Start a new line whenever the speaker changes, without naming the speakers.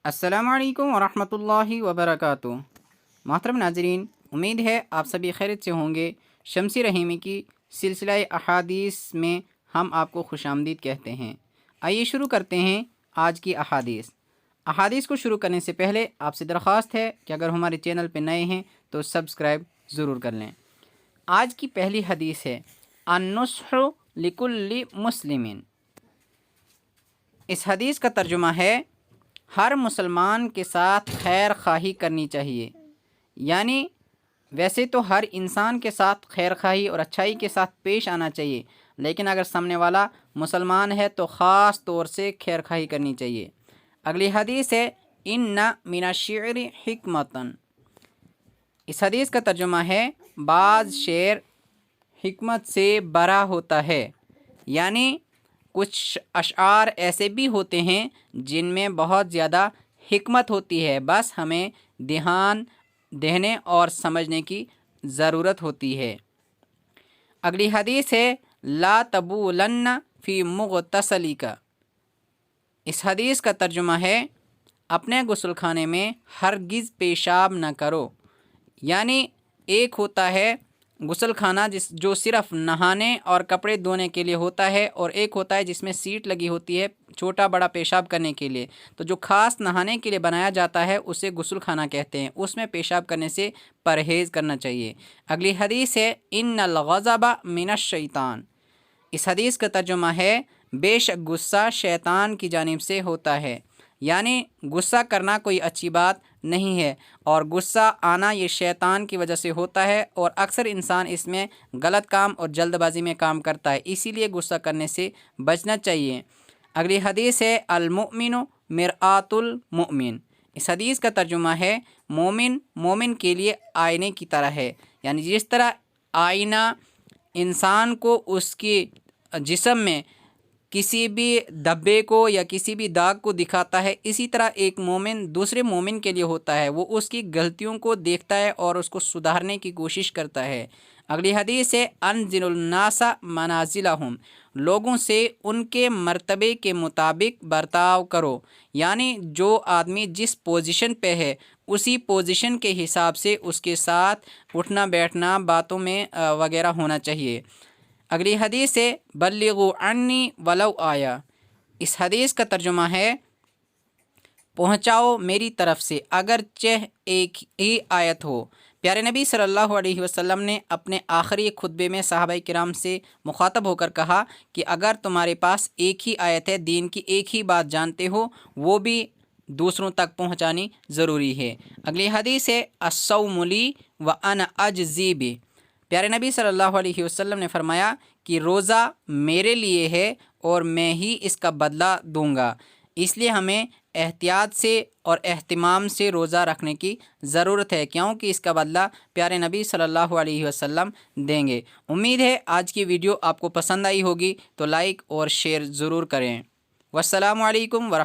अस्सलामु अलैकुम वरहमतुल्लाहि वबरकातुहू। मोहतरम नाजरीन, उम्मीद है आप सभी खैरियत से होंगे। शमसी रहीमी की सिलसिला अहादीस में हम आपको खुशामदीद कहते हैं। आइए शुरू करते हैं आज की अहादीस। अहादीस को शुरू करने से पहले आपसे दरख्वास्त है कि अगर हमारे चैनल पर नए हैं तो सब्सक्राइब ज़रूर कर लें। आज की पहली हदीस है अन्नुस्हु लिकुल्लि मुस्लिमिन। इस हदीस का तर्जुमा है हर मुसलमान के साथ खैर खाही करनी चाहिए। यानी वैसे तो हर इंसान के साथ खैर खाही और अच्छाई के साथ पेश आना चाहिए, लेकिन अगर सामने वाला मुसलमान है तो ख़ास तौर से खैर खाही करनी चाहिए। अगली हदीस है इन्ना मिनश्शिअरि हिकमतन। इस हदीस का तर्जुमा है बाज़ शेर हिकमत से बरा होता है। यानी कुछ अशआर ऐसे भी होते हैं जिनमें बहुत ज़्यादा हिकमत होती है, बस हमें ध्यान देने और समझने की ज़रूरत होती है। अगली हदीस है ला तबूलन्न फ़ी मुग़तसलिका। इस हदीस का तर्जुमा है अपने गुस्लखाने में हरगिज़ पेशाब न करो। यानी एक होता है गुसल खाना जो सिर्फ़ नहाने और कपड़े धोने के लिए होता है, और एक होता है जिसमें सीट लगी होती है छोटा बड़ा पेशाब करने के लिए। तो जो ख़ास नहाने के लिए बनाया जाता है उसे गुसल खाना कहते हैं, उसमें पेशाब करने से परहेज़ करना चाहिए। अगली हदीस है इन्नल ग़ज़ब मिनश शैतान। इस हदीस का तर्जुमा है बेशक गुस्सा शैतान की जानिब से होता है। यानी गुस्सा करना कोई अच्छी बात नहीं है, और गुस्सा आना ये शैतान की वजह से होता है, और अक्सर इंसान इसमें गलत काम और जल्दबाजी में काम करता है, इसीलिए गुस्सा करने से बचना चाहिए। अगली हदीस है अल मुमिनु मिरआतुल मुमिन। इस हदीस का तर्जुमा है मोमिन के लिए आईने की तरह है। यानी जिस तरह आईना इंसान को उसके जिस्म में किसी भी धब्बे को या किसी भी दाग को दिखाता है, इसी तरह एक मोमिन दूसरे मोमिन के लिए होता है। वो उसकी गलतियों को देखता है और उसको सुधारने की कोशिश करता है। अगली हदीस है अनज़िलुन नासा मनाजिलहुम। लोगों से उनके मर्तबे के मुताबिक बर्ताव करो। यानी जो आदमी जिस पोजीशन पे है उसी पोजीशन के हिसाब से उसके साथ उठना बैठना बातों में वगैरह होना चाहिए। अगली हदीस है बल्लिगु अन्नी वलौ आया। इस हदीस का तर्जुमा है पहुँचाओ मेरी तरफ से अगरचे एक ही आयत हो। प्यारे नबी सल्लल्लाहु अलैहि वसल्लम ने अपने आखिरी खुतबे में सहाबाए किराम से मुखातब होकर कहा कि अगर तुम्हारे पास एक ही आयत है, दीन की एक ही बात जानते हो, वो भी दूसरों तक पहुँचानी ज़रूरी है। अगली हदीस है अस्सौमु ली व अना अजज़ी बि। प्यारे नबी सल्लल्लाहु अलैहि वसल्लम ने फरमाया कि रोज़ा मेरे लिए है और मैं ही इसका बदला दूंगा, इसलिए हमें एहतियात से और एहतिमाम से रोज़ा रखने की ज़रूरत है, क्योंकि इसका बदला प्यारे नबी सल्लल्लाहु अलैहि वसल्लम देंगे। उम्मीद है आज की वीडियो आपको पसंद आई होगी, तो लाइक और शेयर ज़रूर करें। वस्सलामु अलैकुम वरह